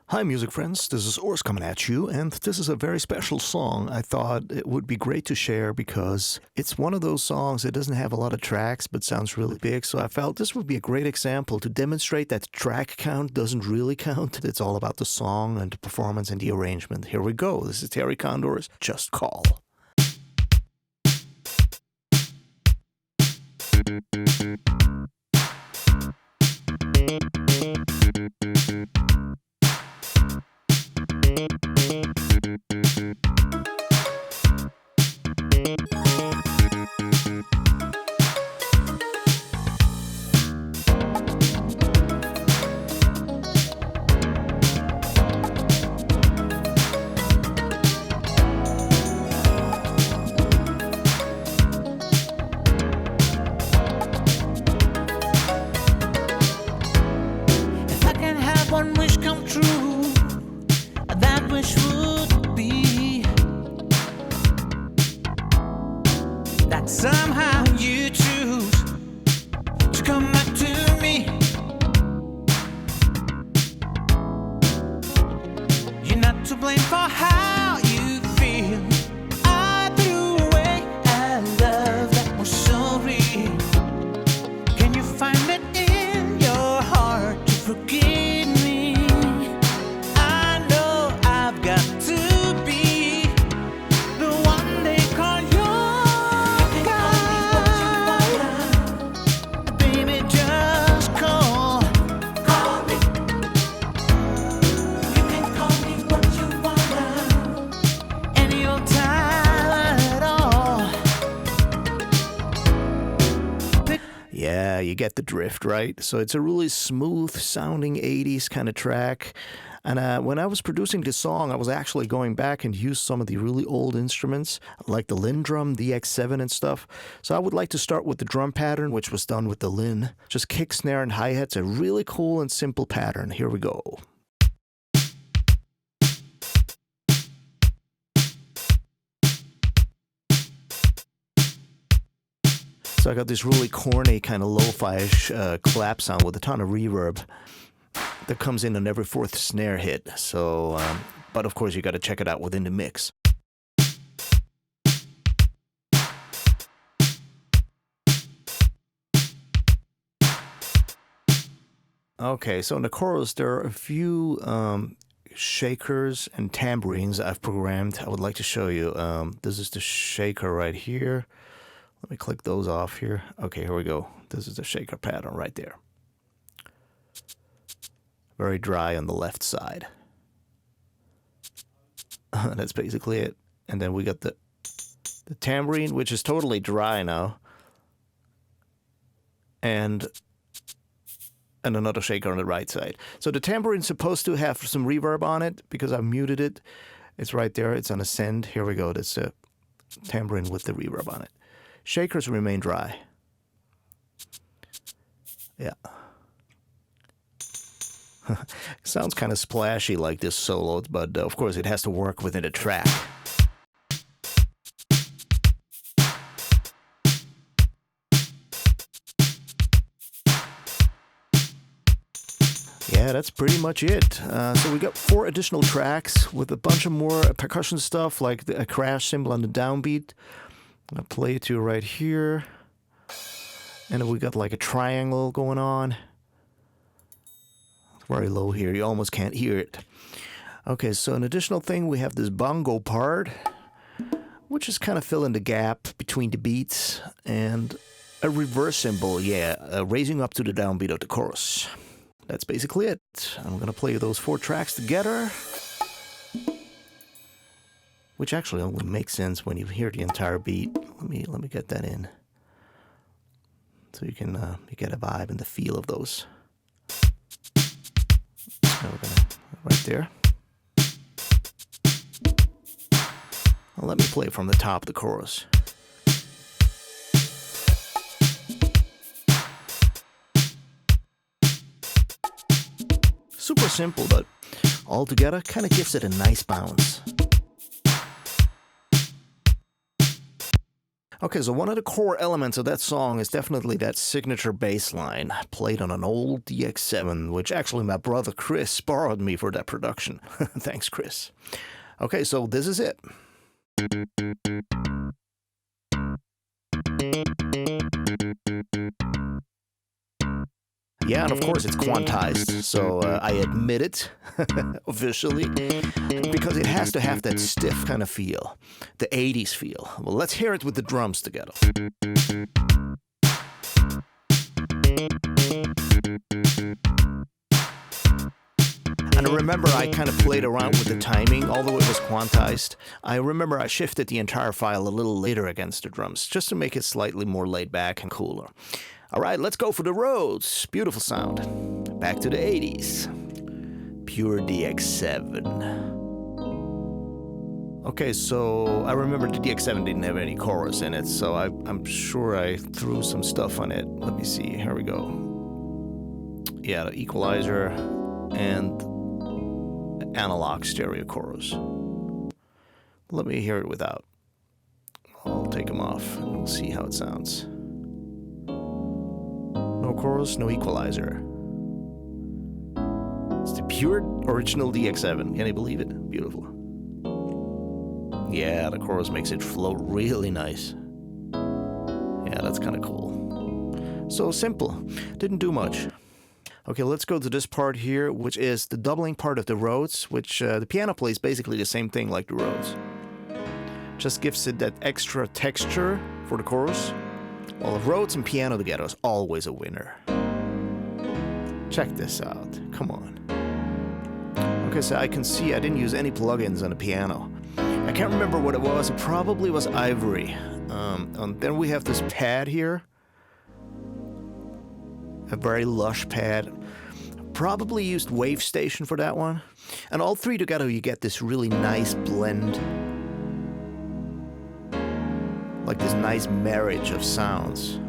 Hi music friends, this is Urs coming at you, and this is a very special song I thought it would be great to share because it's one of those songs that doesn't have a lot of tracks but sounds really big, so I felt this would be a great example to demonstrate that track count doesn't really count. It's all about the song and the performance and the arrangement. Here we go, this is Thierry Condor's Just Call. One wish come true, that wish would be that somehow you choose to come back to me. You're not to blame for how you feel. I threw away a love that was so real. Can you find it in your heart to forgive? Yeah, you get the drift, right? So it's a really smooth sounding 80s kind of track. And when I was producing this song, I was actually going back and used some of the really old instruments, like the Linn drum, the X7 and stuff. So I would like to start with the drum pattern, which was done with the Linn. Just kick, snare, and hi-hats, a really cool and simple pattern. Here we go. So I got this really corny kind of lo-fi-ish clap sound with a ton of reverb that comes in on every fourth snare hit. So, but of course you got to check it out within the mix. Okay, so in the chorus there are a few shakers and tambourines I've programmed. I would like to show you. This is the shaker right here. Let me click those off here. Okay, here we go. This is the shaker pattern right there. Very dry on the left side. That's basically it. And then we got the tambourine, which is totally dry now. And another shaker on the right side. So the tambourine's supposed to have some reverb on it because I've muted it. It's right there. It's on ascend. Here we go. That's a tambourine with the reverb on it. Shakers remain dry. Yeah. Sounds kind of splashy like this solo, but of course it has to work within a track. Yeah, that's pretty much it. So we got 4 additional tracks with a bunch of more percussion stuff, like a crash cymbal on the downbeat. I'll play it to you right here. And then we got like a triangle going on. It's very low here, you almost can't hear it. Okay, so an additional thing, we have this bongo part, which is kind of filling the gap between the beats, and a reverse cymbal, raising up to the downbeat of the chorus. That's basically it. I'm gonna play those 4 tracks together, which actually only makes sense when you hear the entire beat. Let me get that in, so you can you get a vibe and the feel of those. So we're gonna right there. Well, let me play from the top of the chorus. Super simple, but all together kind of gives it a nice bounce. Okay, so one of the core elements of that song is definitely that signature bass line played on an old DX7, which actually my brother Chris borrowed me for that production. Thanks, Chris. Okay, so this is it. Yeah, and of course it's quantized, so I admit it officially, because it has to have that stiff kind of feel, the 80s feel. Well, let's hear it with the drums together. And I remember I kind of played around with the timing, although it was quantized. I remember I shifted the entire file a little later against the drums, just to make it slightly more laid back and cooler. All right, let's go for the Rhodes. Beautiful sound. Back to the 80s. Pure DX7. Okay, so I remember the DX7 didn't have any chorus in it, so I'm sure I threw some stuff on it. Let me see, here we go. Yeah, the equalizer and analog stereo chorus. Let me hear it without. I'll take them off and we'll see how it sounds. No chorus, no equalizer. It's the pure original DX7. Can you believe it? Beautiful. Yeah, the chorus makes it float really nice. Yeah, that's kind of cool. So simple. Didn't do much. Okay, let's go to this part here, which is the doubling part of the Rhodes, which the piano plays basically the same thing like the Rhodes. Just gives it that extra texture for the chorus. Well, Rhodes and piano together is always a winner. Check this out. Come on. Okay, so I can see I didn't use any plugins on the piano. I can't remember what it was. It probably was Ivory. And then we have this pad here. A very lush pad. Probably used Wave Station for that one. And all three together you get this really nice blend. Like this nice marriage of sounds.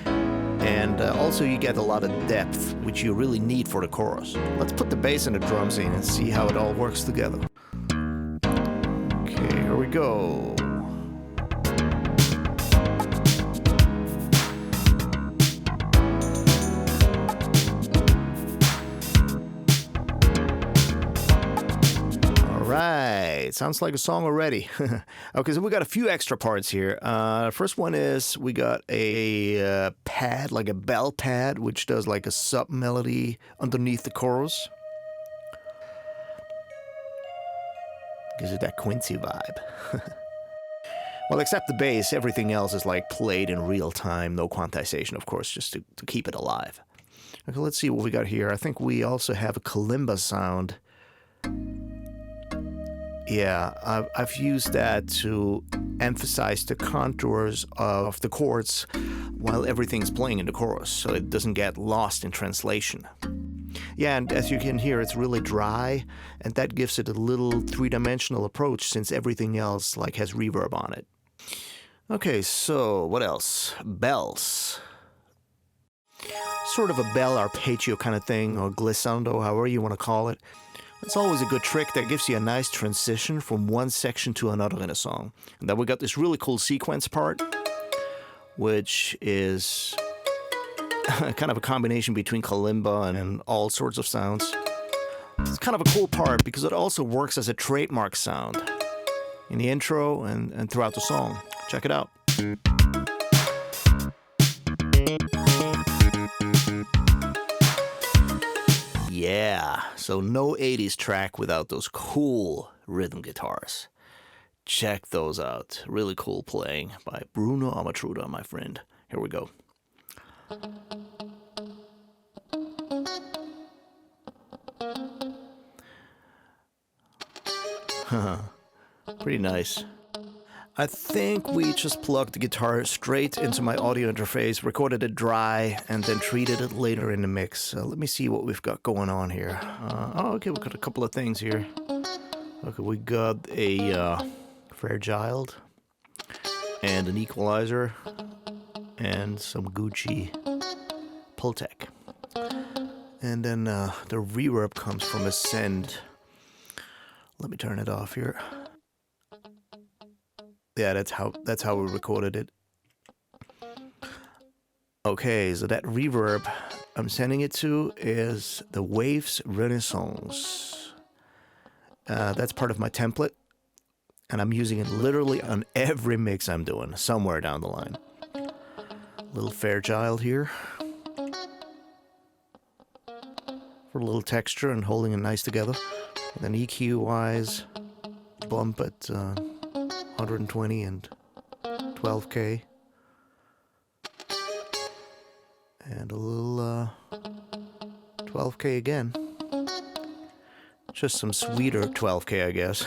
And also you get a lot of depth, which you really need for the chorus. Let's put the bass and the drums in and see how it all works together. Okay, here we go. Right, sounds like a song already. Okay, so we got a few extra parts here. First one is we got a pad, like a bell pad, which does like a sub-melody underneath the chorus. Gives it that Quincy vibe. Well, except the bass, everything else is like played in real time, no quantization, of course, just to keep it alive. Okay, let's see what we got here. I think we also have a kalimba sound. Yeah, I've used that to emphasize the contours of the chords while everything's playing in the chorus, so it doesn't get lost in translation. Yeah, and as you can hear, it's really dry, and that gives it a little three-dimensional approach since everything else like has reverb on it. Okay, so what else? Bells. Sort of a bell arpeggio kind of thing, or glissando, however you want to call it. It's always a good trick that gives you a nice transition from one section to another in a song. And then we got this really cool sequence part, which is kind of a combination between kalimba and all sorts of sounds. It's kind of a cool part because it also works as a trademark sound in the intro and throughout the song. Check it out. Yeah, so no 80s track without those cool rhythm guitars. Check those out. Really cool playing by Bruno Amatruda, my friend. Here we go. Pretty nice. I think we just plugged the guitar straight into my audio interface, recorded it dry, and then treated it later in the mix. Let me see what we've got going on here. Okay, we've got a couple of things here. Okay, we got a Fragile and an equalizer and some Gucci Pultec. And then the reverb comes from Ascend. Let me turn it off here. Yeah, that's how we recorded it. Okay, so that reverb I'm sending it to is the Waves Renaissance. That's part of my template, and I'm using it literally on every mix I'm doing, somewhere down the line. Little Fairchild here. For a little texture and holding it nice together. And then EQ-wise, bump at 120 and 12K. And a little 12K again. Just some sweeter 12K, I guess.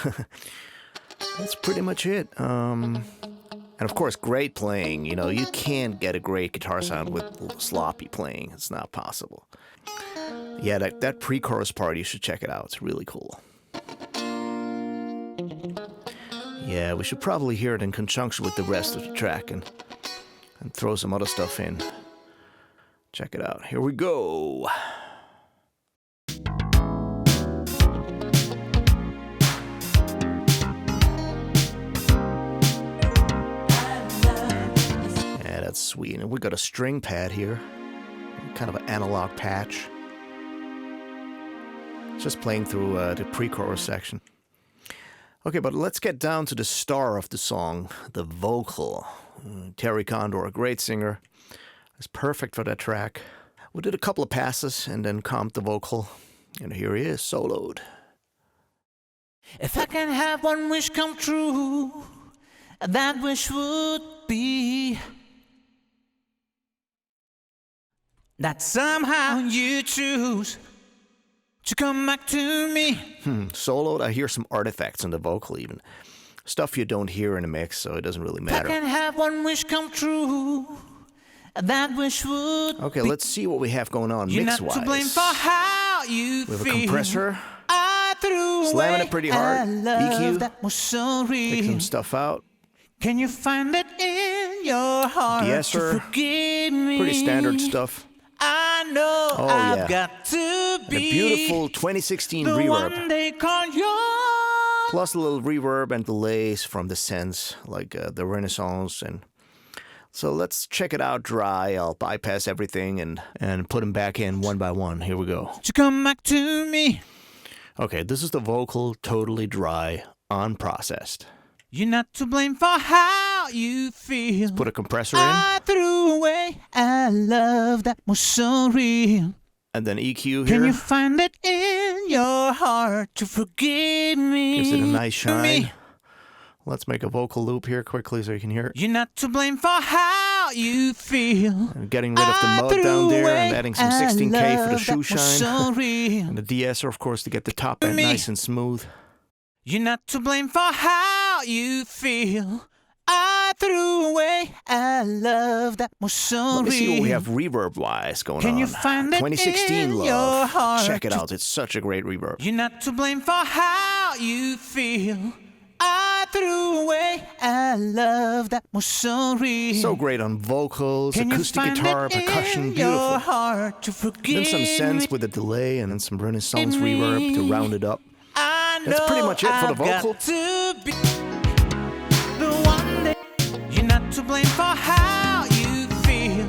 That's pretty much it. And of course, great playing. You know, you can't get a great guitar sound with sloppy playing. It's not possible. Yeah, that pre-chorus part, you should check it out. It's really cool. Yeah, we should probably hear it in conjunction with the rest of the track and throw some other stuff in. Check it out. Here we go. Yeah, that's sweet. And we got a string pad here. Kind of an analog patch. Just playing through the pre-chorus section. Okay, but let's get down to the star of the song, the vocal. Thierry Condor, a great singer. It's perfect for that track. We did a couple of passes and then comped the vocal. And here he is, soloed. If I can have one wish come true, that wish would be that somehow you choose to come back to me. Soloed, I hear some artifacts in the vocal even. Stuff you don't hear in a mix, so it doesn't really matter. If I can have one wish come true, that wish would Okay, let's see what we have going on You're mix-wise. not to blame for how you We have a feel. compressor. I threw Slamming away it pretty hard. a love EQ. that was so real. Take some stuff out. Can you find it in your heart De-esser. to forgive me? Pretty standard stuff. I know Oh, I've yeah. got to And be a beautiful 2016 the reverb. one they call yours. Plus a little reverb and delays from the synths, like the Renaissance. And so let's check it out dry. I'll bypass everything and put them back in one by one. Here we go. To come back to me. Okay, this is the vocal, totally dry, unprocessed. You're not to blame for how you feel. Put a compressor in, I threw away a love that was so real. and then EQ Can here. you find it in your heart to forgive me? Gives it a nice shine. Me. Let's make a vocal loop here quickly so you can hear it. You're not to blame for how you feel. And getting rid of the mud down there and adding some 16K for the shoe shine. So real. And the de-esser, of course, to get the top end nice and smooth. You're not to blame for how you feel. I threw away a love that was so Let me real. see what we have reverb-wise going Can on. you find it 2016 in Love. your heart Check it to- out. It's such a great reverb. You're not to blame for how you feel. I threw away a love that was so real. So great on vocals, Can you acoustic find guitar, it percussion, in your beautiful. heart to forgive Then some synths me? with a delay and then some Renaissance Me. reverb to round it up. I That's know pretty much it for the I've got vocal. to be the one that you're not to blame for how you feel.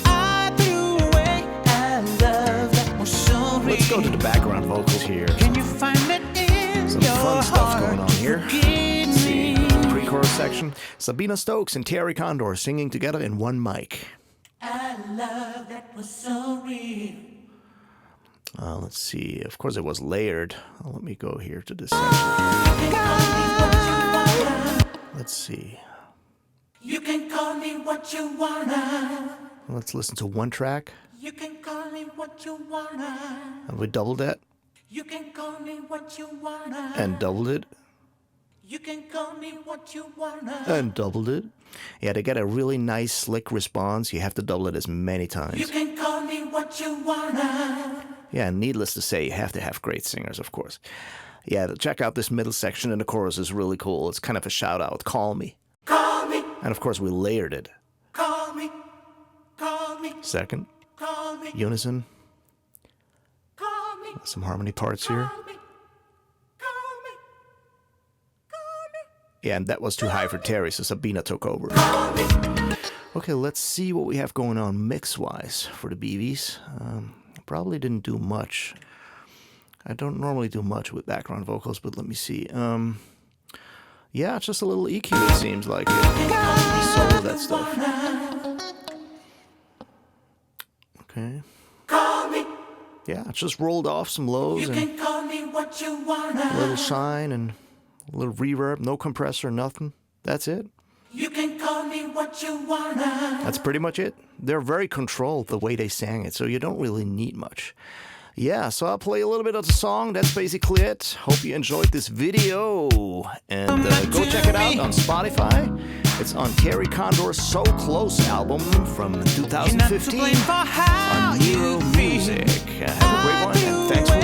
I threw away a love that was so real. Let's go to the background vocals here. Can you find it in Some your fun stuff heart going on to here. forgive Let's see, me? pre-chorus section. Sabina Stokes and Thierry Condor singing together in one mic. A love that was so real. Let's see. Of course, it was layered. Let me go here to this section. Let's see. You can call me what you wanna. Let's listen to one track. You can call me what you wanna. And we doubled that You can call me what you wanna. and doubled it You can call me what you wanna. and doubled it. Yeah, to get a really nice, slick response, you have to double it as many times. You can call me what you wanna. Yeah, needless to say, you have to have great singers, of course. Yeah, check out this middle section in the chorus is really cool. It's kind of a shout out. Call me. Call me, And of course, we layered it. call me, call me, Second, call me, unison, call me, some harmony parts here. call me, call me, call me, Yeah, and that was too high for Terry, so Sabina took over. Okay, let's see what we have going on mix-wise for the BVs. Probably didn't do much. I don't normally do much with background vocals, but let me see. Yeah, just a little EQ, it seems like. Some of that stuff. Okay. Yeah, just rolled off some lows and a little shine and a little reverb, no compressor, nothing. That's it. You can call me what you wanna. That's pretty much it. They're very controlled the way they sang it, so you don't really need much. Yeah, so I'll play a little bit of the song. That's basically it. Hope you enjoyed this video. And go check it out on Spotify. It's on Thierry Condor's So Close album from 2015 on Nero Music. Have a great one, and thanks for